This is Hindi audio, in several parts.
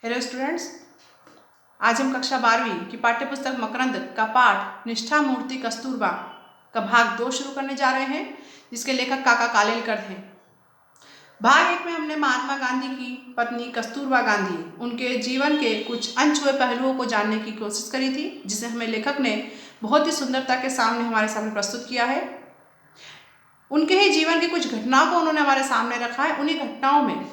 हेलो स्टूडेंट्स, आज हम कक्षा 12वीं की पाठ्यपुस्तक मकरंद का पाठ निष्ठा मूर्ति कस्तूरबा का भाग 2 शुरू करने जा रहे हैं, जिसके लेखक काका कालेलकर थे। भाग 1 में हमने महात्मा गांधी की पत्नी कस्तूरबा गांधी, उनके जीवन के कुछ अनछुए पहलुओं को जानने की कोशिश करी थी, जिसे हमें लेखक ने बहुत ही सुंदरता के सामने हमारे सामने प्रस्तुत किया है। उनके ही जीवन की कुछ घटनाओं को उन्होंने हमारे सामने रखा है। उन्हीं घटनाओं में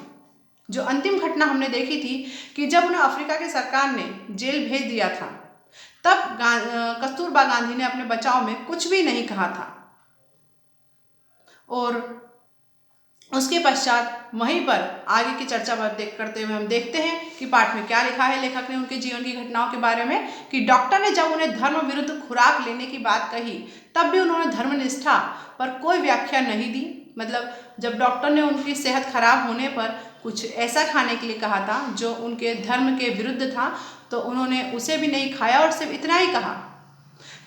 जो अंतिम घटना हमने देखी थी कि जब उन्हें अफ्रीका की सरकार ने जेल भेज दिया था, तब कस्तूरबा गांधी ने अपने बचाव में कुछ भी नहीं कहा था। और उसके पश्चात वहीं पर आगे की चर्चा करते हुए हम देखते हैं कि पाठ में क्या लिखा है लेखक ने उनके जीवन की घटनाओं के बारे में, कि डॉक्टर ने जब उन्हें धर्म विरुद्ध खुराक लेने की बात कही, तब भी उन्होंने धर्मनिष्ठा पर कोई व्याख्या नहीं दी। मतलब जब डॉक्टर ने उनकी सेहत खराब होने पर कुछ ऐसा खाने के लिए कहा था जो उनके धर्म के विरुद्ध था, तो उन्होंने उसे भी नहीं खाया और सिर्फ इतना ही कहा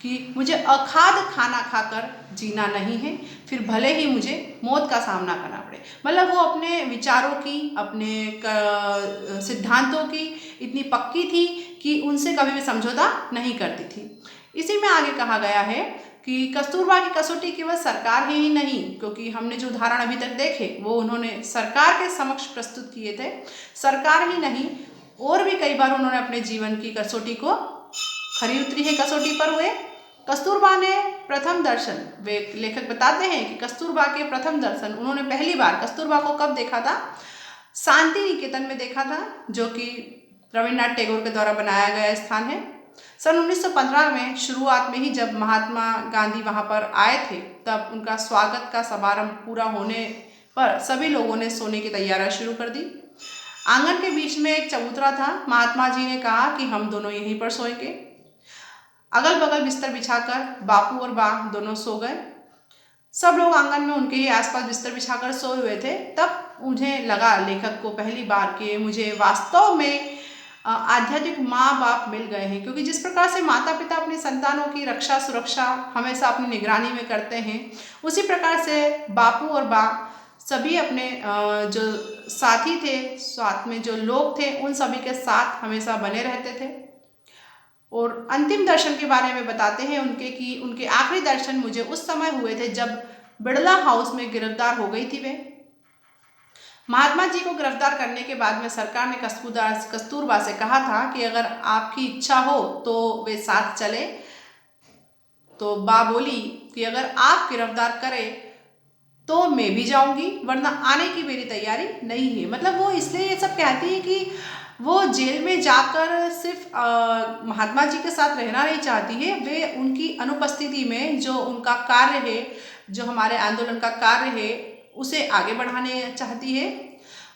कि मुझे अखाद्य खाना खाकर जीना नहीं है, फिर भले ही मुझे मौत का सामना करना पड़े। मतलब वो अपने विचारों की, अपने सिद्धांतों की इतनी पक्की थी कि उनसे कभी भी समझौता नहीं करती थी। इसी में आगे कहा गया है कि कस्तूरबा की कसौटी केवल सरकार ही नहीं, क्योंकि हमने जो उदाहरण अभी तक देखे वो उन्होंने सरकार के समक्ष प्रस्तुत किए थे। सरकार ही नहीं, और भी कई बार उन्होंने अपने जीवन की कसौटी को खरी उतरी है, कसौटी पर हुए। कस्तूरबा ने प्रथम दर्शन, वे लेखक बताते हैं कि कस्तूरबा के प्रथम दर्शन उन्होंने पहली बार कस्तूरबा को कब देखा था? शांति निकेतन में देखा था, जो कि रविन्द्रनाथ टैगोर के द्वारा बनाया गया स्थान है। सन 1915 में शुरुआत में ही जब महात्मा गांधी वहाँ पर आए थे, तब उनका स्वागत का समारंभ पूरा होने पर सभी लोगों ने सोने की तैयारियां शुरू कर दी। आंगन के बीच में एक चबूतरा था। महात्मा जी ने कहा कि हम दोनों यहीं पर सोएंगे। अगल बगल बिस्तर बिछाकर बापू और बा दोनों सो गए। सब लोग आंगन में उनके ही आसपास बिस्तर बिछाकर सोए हुए थे। तब उन्हें लगा, लेखक को पहली बार, कि मुझे वास्तव में आध्यात्मिक माँ बाप मिल गए हैं, क्योंकि जिस प्रकार से माता पिता अपनी संतानों की रक्षा सुरक्षा हमेशा अपनी निगरानी में करते हैं, उसी प्रकार से बापू और बा सभी अपने जो साथी थे, साथ में जो लोग थे, उन सभी के साथ हमेशा बने रहते थे। और अंतिम दर्शन के बारे में बताते हैं उनके, कि उनके आखिरी दर्शन मुझे उस समय हुए थे जब बिड़ला हाउस में गिरफ्तार हो गई थी वे। महात्मा जी को गिरफ्तार करने के बाद में सरकार ने कस्तूरबा से कहा था कि अगर आपकी इच्छा हो तो वे साथ चले। तो बा बोली कि अगर आप गिरफ्तार करें तो मैं भी जाऊंगी, वरना आने की मेरी तैयारी नहीं है। मतलब वो इसलिए ये सब कहती है कि वो जेल में जाकर सिर्फ महात्मा जी के साथ रहना नहीं चाहती है, वे उनकी अनुपस्थिति में जो उनका कार्य है, जो हमारे आंदोलन का कार्य है, उसे आगे बढ़ाने चाहती है।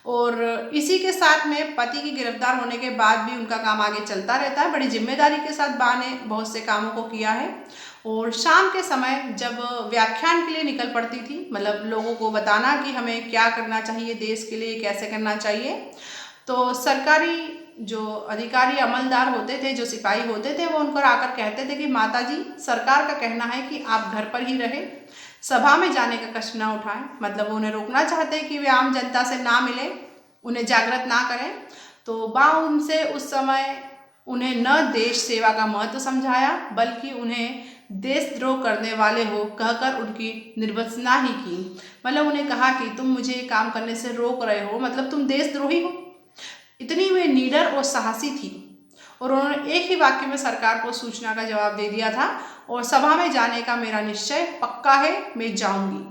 और इसी के साथ में पति की गिरफ्तार होने के बाद भी उनका काम आगे चलता रहता है। बड़ी जिम्मेदारी के साथ बा ने बहुत से कामों को किया है। और शाम के समय जब व्याख्यान के लिए निकल पड़ती थी, मतलब लोगों को बताना कि हमें क्या करना चाहिए, देश के लिए कैसे करना चाहिए, तो सरकारी जो अधिकारी अमलदार होते थे, जो सिपाही होते थे, वो उनको आकर कहते थे कि माता जी, सरकार का कहना है कि आप घर पर ही रहे, सभा में जाने का कष्ट ना उठाएं। मतलब वो उन्हें रोकना चाहते हैं कि वे आम जनता से ना मिले, उन्हें जागृत ना करें। तो बा उनसे उस समय उन्हें न देश सेवा का महत्व समझाया, बल्कि उन्हें देशद्रोह करने वाले हो कहकर उनकी निर्वसना ही की। मतलब उन्हें कहा कि तुम मुझे काम करने से रोक रहे हो, मतलब तुम देशद्रोही हो। इतनी वे निडर और साहसी थी। और उन्होंने एक ही वाक्य में सरकार को सूचना का जवाब दे दिया था, और सभा में जाने का मेरा निश्चय पक्का है, मैं जाऊंगी।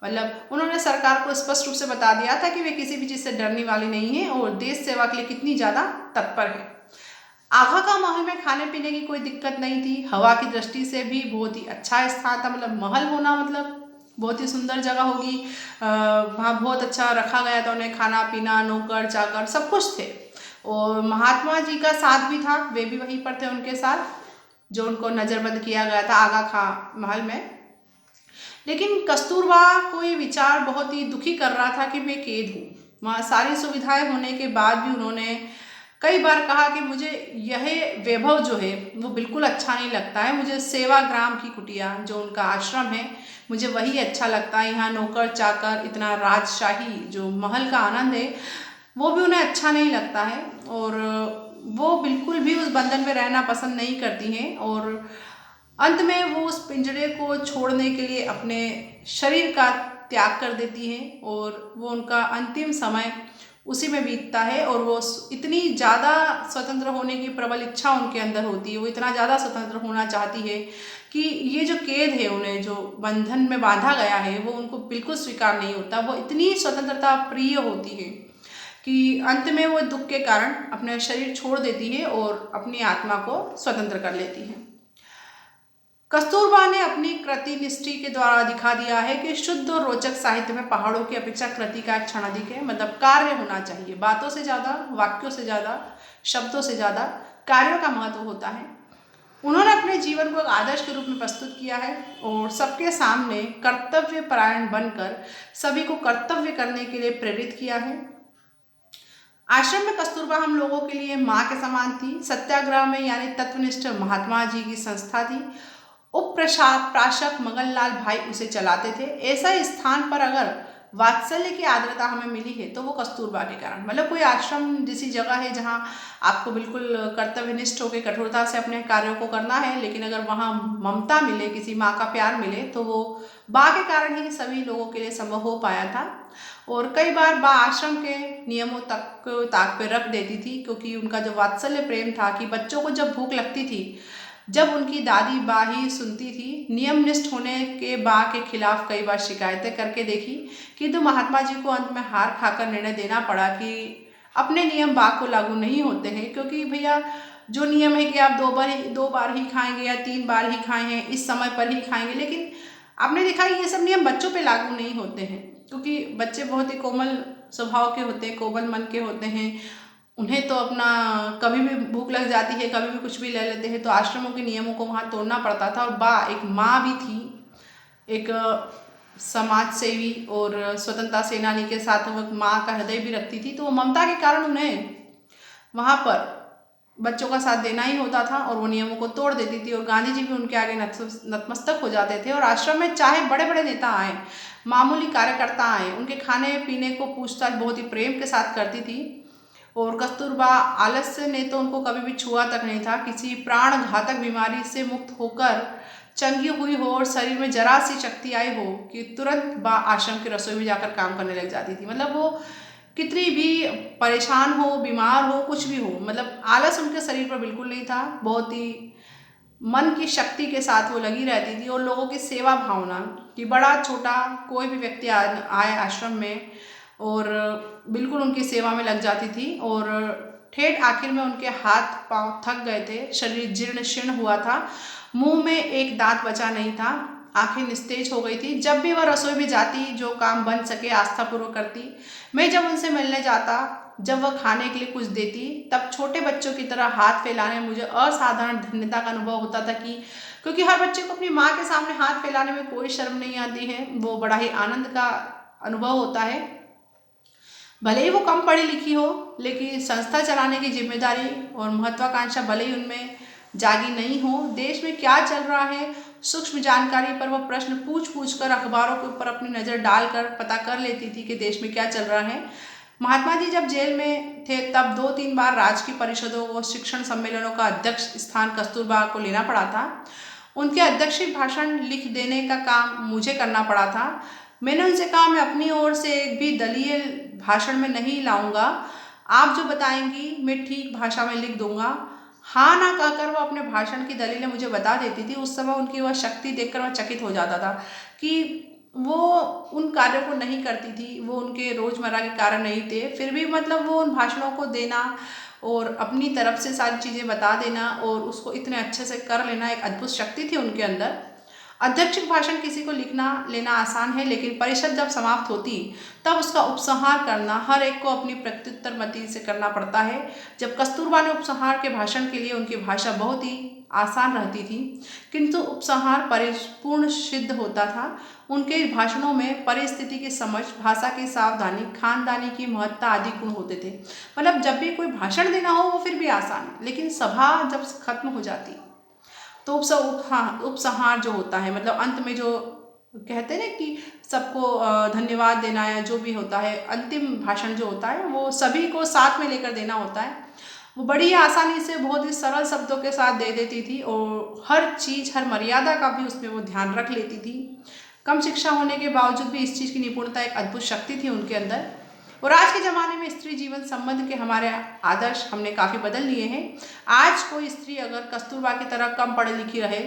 मतलब उन्होंने सरकार को स्पष्ट रूप से बता दिया था कि वे किसी भी चीज़ से डरने वाली नहीं है और देश सेवा के लिए कितनी ज़्यादा तत्पर है। आगा का महल में खाने पीने की कोई दिक्कत नहीं थी। हवा की दृष्टि से भी बहुत ही अच्छा स्थान था। मतलब महल होना मतलब बहुत ही सुंदर जगह होगी। वहाँ बहुत अच्छा रखा गया था उन्हें, खाना पीना, नौकर चाकर सब कुछ थे। और महात्मा जी का साथ भी था, वे भी वहीं पर थे उनके साथ, जो उनको नज़रबंद किया गया था आगा खां महल में। लेकिन कस्तूरबा को ये विचार बहुत ही दुखी कर रहा था कि मैं कैद हूँ। वहाँ सारी सुविधाएं होने के बाद भी उन्होंने कई बार कहा कि मुझे यह वैभव जो है वो बिल्कुल अच्छा नहीं लगता है, मुझे सेवाग्राम की कुटिया, जो उनका आश्रम है, मुझे वही अच्छा लगता है। यहाँ नौकर चाकर, इतना राजशाही जो महल का आनंद है, वो भी उन्हें अच्छा नहीं लगता है। और वो बिल्कुल भी उस बंधन में रहना पसंद नहीं करती हैं और अंत में वो उस पिंजरे को छोड़ने के लिए अपने शरीर का त्याग कर देती हैं और वो उनका अंतिम समय उसी में बीतता है और वो इतनी ज़्यादा स्वतंत्र होने की प्रबल इच्छा उनके अंदर होती है, वो इतना ज़्यादा स्वतंत्र होना चाहती है कि ये जो कैद है, उन्हें जो बंधन में बांधा गया है, वो उनको बिल्कुल स्वीकार नहीं होता। वो इतनी स्वतंत्रता प्रिय होती है कि अंत में वो दुख के कारण अपना शरीर छोड़ देती है और अपनी आत्मा को स्वतंत्र कर लेती है। कस्तूरबा ने अपनी कृति निष्ठि के द्वारा दिखा दिया है कि शुद्ध और रोचक साहित्य में पहाड़ों की अपेक्षा कृति का क्षण अधिक है। मतलब कार्य होना चाहिए, बातों से ज़्यादा, वाक्यों से ज़्यादा, शब्दों से ज़्यादा कार्यों का महत्व होता है। उन्होंने अपने जीवन को एक आदर्श के रूप में प्रस्तुत किया है और सबके सामने कर्तव्य परायण बनकर सभी को कर्तव्य करने के लिए प्रेरित किया है। आश्रम में कस्तूरबा हम लोगों के लिए माँ के समान थी। सत्याग्रह में यानी तत्वनिष्ठ महात्मा जी की संस्था थी। प्राशक मगनलाल भाई उसे चलाते थे। ऐसा स्थान पर अगर वात्सल्य की आर्द्रता हमें मिली है तो वो कस्तूरबा के कारण। मतलब कोई आश्रम जैसी जगह है जहाँ आपको बिल्कुल कर्तव्यनिष्ठ होकर कठोरता से अपने कार्यों को करना है, लेकिन अगर वहाँ ममता मिले, किसी माँ का प्यार मिले, तो वो बा के कारण ही सभी लोगों के लिए संभव हो पाया था। और कई बार बा आश्रम के नियमों तक ताक पे रख देती थी, क्योंकि उनका जो वात्सल्य प्रेम था कि बच्चों को जब भूख लगती थी, जब उनकी दादी बा ही सुनती थी। नियमनिष्ठ होने के बा के खिलाफ कई बार शिकायतें करके देखी, किंतु महात्मा जी को अंत में हार खाकर निर्णय देना पड़ा कि अपने नियम बा को लागू नहीं होते हैं, क्योंकि भैया जो नियम है कि आप दो बार ही खाएंगे या 3 बार ही खाए हैं, इस समय पर ही खाएंगे, लेकिन आपने देखा ये सब नियम बच्चों पे लागू नहीं होते हैं, क्योंकि बच्चे बहुत ही कोमल स्वभाव के होते हैं, कोमल मन के होते हैं। उन्हें तो अपना कभी भी भूख लग जाती है, कभी भी कुछ भी ले लेते हैं, तो आश्रमों के नियमों को वहाँ तोड़ना पड़ता था। और बा एक माँ भी थी, एक समाज सेवी और स्वतंत्रता सेनानी के साथ वो माँ का हृदय भी रखती थी, तो वो ममता के कारण उन्हें वहाँ पर बच्चों का साथ देना ही होता था और वो नियमों को तोड़ देती थी। और गांधी जी भी उनके आगे नतमस्तक हो जाते थे। और आश्रम में चाहे बड़े बड़े नेता आए, मामूली कार्यकर्ता आए, उनके खाने पीने को पूछताछ बहुत ही प्रेम के साथ करती थी। और कस्तूरबा आलस्य ने तो उनको कभी भी छुआ तक नहीं था। किसी प्राण घातक बीमारी से मुक्त होकर चंगी हुई हो और शरीर में जरा सी शक्ति आई हो कि तुरंत बा आश्रम की रसोई में जाकर काम करने लग जाती थी। मतलब वो कितनी भी परेशान हो, बीमार हो, कुछ भी हो, मतलब आलस उनके शरीर पर बिल्कुल नहीं था। बहुत ही मन की शक्ति के साथ वो लगी रहती थी। और लोगों की सेवा भावना कि बड़ा छोटा कोई भी व्यक्ति आए आश्रम में और बिल्कुल उनकी सेवा में लग जाती थी। और ठेठ आखिर में उनके हाथ पांव थक गए थे, शरीर जीर्ण शीर्ण हुआ था, मुंह में एक दांत बचा नहीं था, आंखें निस्तेज हो गई थी। जब भी वह रसोई में जाती, जो काम बन सके आस्थापूर्वक करती। मैं जब उनसे मिलने जाता, जब वह खाने के लिए कुछ देती, तब छोटे बच्चों की तरह हाथ फैलाने मुझे असाधारण धन्यता का अनुभव होता था कि क्योंकि हर बच्चे को अपनी माँ के सामने हाथ फैलाने में कोई शर्म नहीं आती है, वो बड़ा ही आनंद का अनुभव होता है। भले ही वो कम पढ़ी लिखी हो, लेकिन संस्था चलाने की जिम्मेदारी और महत्वाकांक्षा भले ही उनमें जागी नहीं हो। देश में क्या चल रहा है सूक्ष्म जानकारी पर वह प्रश्न पूछ कर अखबारों के ऊपर अपनी नज़र डालकर पता कर लेती थी कि देश में क्या चल रहा है। महात्मा जी जब जेल में थे तब 2-3 बार राजकीय परिषदों व शिक्षण सम्मेलनों का अध्यक्ष स्थान कस्तूरबा को लेना पड़ा था। उनके अध्यक्षीय भाषण लिख देने का काम मुझे करना पड़ा था। मैंने उनसे कहा, मैं अपनी ओर से एक भी दलीय भाषण में नहीं लाऊंगा, आप जो बताएंगी मैं ठीक भाषा में लिख दूंगा। हाँ ना कहकर वो अपने भाषण की दलीलें मुझे बता देती थी। उस समय उनकी वह शक्ति देखकर मैं चकित हो जाता था कि वो उन कार्यों को नहीं करती थी, वो उनके रोज़मर्रा के कार्य नहीं थे, फिर भी मतलब वो उन भाषणों को देना और अपनी तरफ से सारी चीज़ें बता देना और उसको इतने अच्छे से कर लेना, एक अद्भुत शक्ति थी उनके अंदर। अध्यक्षिक भाषण किसी को लिखना लेना आसान है, लेकिन परिषद जब समाप्त होती तब उसका उपसंहार करना हर एक को अपनी प्रत्युत्तर मति से करना पड़ता है। जब कस्तूरबा ने उपसंहार के भाषण के लिए उनकी भाषा बहुत ही आसान रहती थी, किंतु उपसंहार परिपूर्ण सिद्ध होता था। उनके भाषणों में परिस्थिति की समझ, भाषा की सावधानी, खानदानी की महत्ता आदि गुण होते थे। मतलब जब भी कोई भाषण देना हो वो फिर भी आसान, लेकिन सभा जब खत्म हो जाती तो उपसंहार जो होता है, मतलब अंत में जो कहते हैं ना कि सबको धन्यवाद देना या जो भी होता है, अंतिम भाषण जो होता है वो सभी को साथ में लेकर देना होता है। वो बड़ी ही आसानी से बहुत ही सरल शब्दों के साथ दे देती थी और हर चीज़, हर मर्यादा का भी उसमें वो ध्यान रख लेती थी। कम शिक्षा होने के बावजूद भी इस चीज़ की निपुणता, एक अद्भुत शक्ति थी उनके अंदर। और आज के ज़माने में स्त्री जीवन संबंध के हमारे आदर्श हमने काफ़ी बदल लिए हैं। आज कोई स्त्री अगर कस्तूरबा की तरह कम पढ़ी लिखी रहे,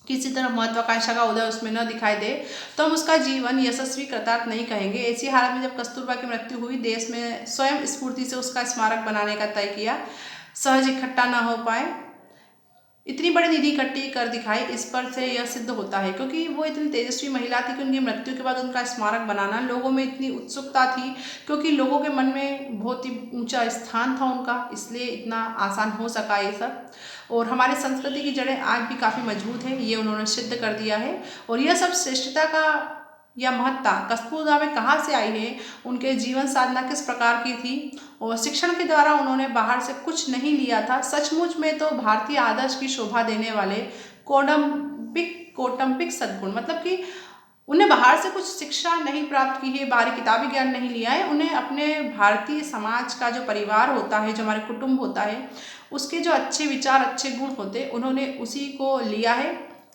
किसी तरह महत्वाकांक्षा का उदय उसमें न दिखाई दे, तो हम उसका जीवन यशस्वी कृतार्थ नहीं कहेंगे। ऐसी हालत में जब कस्तूरबा की मृत्यु हुई, देश में स्वयं स्फूर्ति से उसका स्मारक बनाने का तय किया। सहज इकट्ठा न हो पाए, इतनी बड़ी निधि इकट्ठी कर दिखाई। इस पर से यह सिद्ध होता है, क्योंकि वो इतनी तेजस्वी महिला थी कि उनकी मृत्यु के बाद उनका स्मारक बनाना, लोगों में इतनी उत्सुकता थी, क्योंकि लोगों के मन में बहुत ही ऊंचा स्थान था उनका, इसलिए इतना आसान हो सका ये सब। और हमारे संस्कृति की जड़ें आज भी काफ़ी मजबूत है, ये उन्होंने सिद्ध कर दिया है। और यह सब श्रेष्ठता का या महत्ता कस्तूरबा में कहाँ से आई है, उनके जीवन साधना किस प्रकार की थी, और शिक्षण के द्वारा उन्होंने बाहर से कुछ नहीं लिया था। सचमुच में तो भारतीय आदर्श की शोभा देने वाले कौटुंबिक सद्गुण, मतलब कि उन्हें बाहर से कुछ शिक्षा नहीं प्राप्त की है, बाहरी किताबी ज्ञान नहीं लिया है, उन्हें अपने भारतीय समाज का जो परिवार होता है, जो हमारे कुटुंब होता है, उसके जो अच्छे विचार, अच्छे गुण होते, उन्होंने उसी को लिया है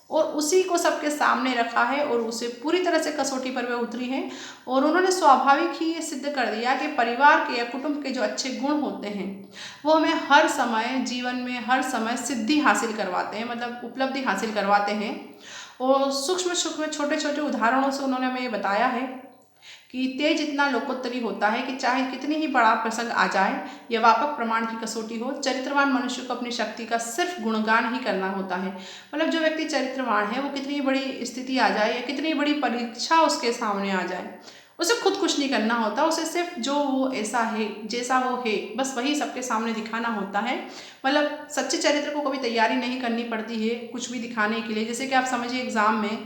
और उसी को सबके सामने रखा है और उसे पूरी तरह से कसौटी पर वे उतरी हैं। और उन्होंने स्वाभाविक ही ये सिद्ध कर दिया कि परिवार के या कुटुंब के जो अच्छे गुण होते हैं वो हमें हर समय, जीवन में हर समय सिद्धि हासिल करवाते हैं, मतलब उपलब्धि हासिल करवाते हैं। और सूक्ष्म सूक्ष्म छोटे छोटे उदाहरणों से उन्होंने हमें ये बताया है कि तेज इतना लोकोत्तरी होता है कि चाहे कितनी ही बड़ा प्रसंग आ जाए, यह व्यापक प्रमाण की कसौटी हो, चरित्रवान मनुष्य को अपनी शक्ति का सिर्फ गुणगान ही करना होता है। मतलब जो व्यक्ति चरित्रवान है, वो कितनी बड़ी स्थिति आ जाए या कितनी बड़ी परीक्षा उसके सामने आ जाए, उसे खुद कुछ नहीं करना होता, उसे सिर्फ जो वो ऐसा है, जैसा वो है, बस वही सबके सामने दिखाना होता है। मतलब सच्चे चरित्र को कभी तैयारी नहीं करनी पड़ती है कुछ भी दिखाने के लिए। जैसे कि आप समझिए एग्ज़ाम में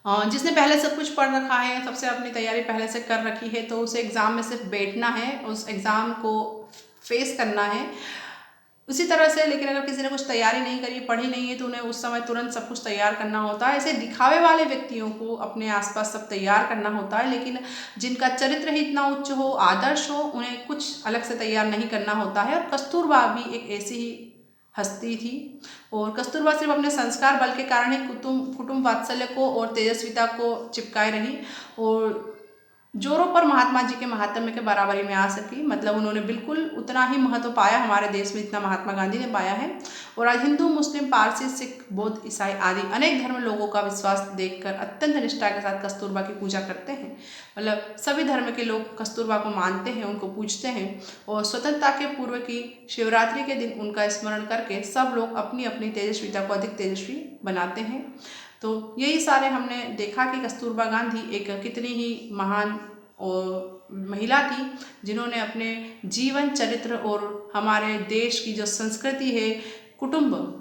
जिसने पहले सब कुछ पढ़ रखा है, सबसे अपनी तैयारी पहले से कर रखी है, तो उसे एग्ज़ाम में सिर्फ बैठना है, उस एग्ज़ाम को फेस करना है उसी तरह से। लेकिन अगर किसी ने कुछ तैयारी नहीं करी, पढ़ी नहीं है, तो उन्हें उस समय तुरंत सब कुछ तैयार करना होता है। ऐसे दिखावे वाले व्यक्तियों को अपने आसपास सब तैयार करना होता है, लेकिन जिनका चरित्र ही इतना उच्च हो, आदर्श हो, उन्हें कुछ अलग से तैयार नहीं करना होता है। और कस्तूरबा भी एक ऐसी ही हस्ती थी। और कस्तूरबा सिर्फ अपने संस्कार बल के कारण ही कुटुंब वात्सल्य को और तेजस्विता को चिपकाए रही और जोरों पर महात्मा जी के महात्म्य के बराबरी में आ सकी। मतलब उन्होंने बिल्कुल उतना ही महत्व पाया हमारे देश में जितना महात्मा गांधी ने पाया है। और आज हिंदू, मुस्लिम, पारसी, सिख, बौद्ध, ईसाई आदि अनेक धर्म लोगों का विश्वास देखकर अत्यंत निष्ठा के साथ कस्तूरबा की पूजा करते हैं। मतलब सभी धर्म के लोग कस्तूरबा को मानते हैं, उनको पूजते हैं। और स्वतंत्रता के पूर्व की शिवरात्रि के दिन उनका स्मरण करके सब लोग अपनी अपनी तेजस्विता को अधिक तेजस्वी बनाते हैं। तो यही सारे हमने देखा कि कस्तूरबा गांधी एक कितनी ही महान और महिला थी, जिन्होंने अपने जीवन चरित्र और हमारे देश की जो संस्कृति है, कुटुंब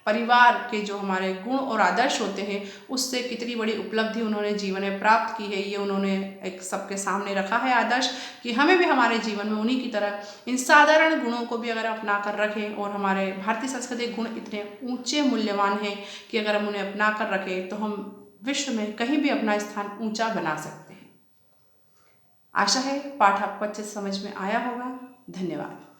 परिवार के जो हमारे गुण और आदर्श होते हैं, उससे कितनी बड़ी उपलब्धि उन्होंने जीवन में प्राप्त की है, ये उन्होंने एक सबके सामने रखा है आदर्श, कि हमें भी हमारे जीवन में उन्हीं की तरह इन साधारण गुणों को भी अगर अपना कर रखें। और हमारे भारतीय सांस्कृतिक गुण इतने ऊंचे मूल्यवान हैं कि अगर हम उन्हें अपना कर रखें तो हम विश्व में कहीं भी अपना स्थान ऊंचा बना सकते हैं। आशा है पाठ आपको अच्छे से समझ में आया होगा। धन्यवाद।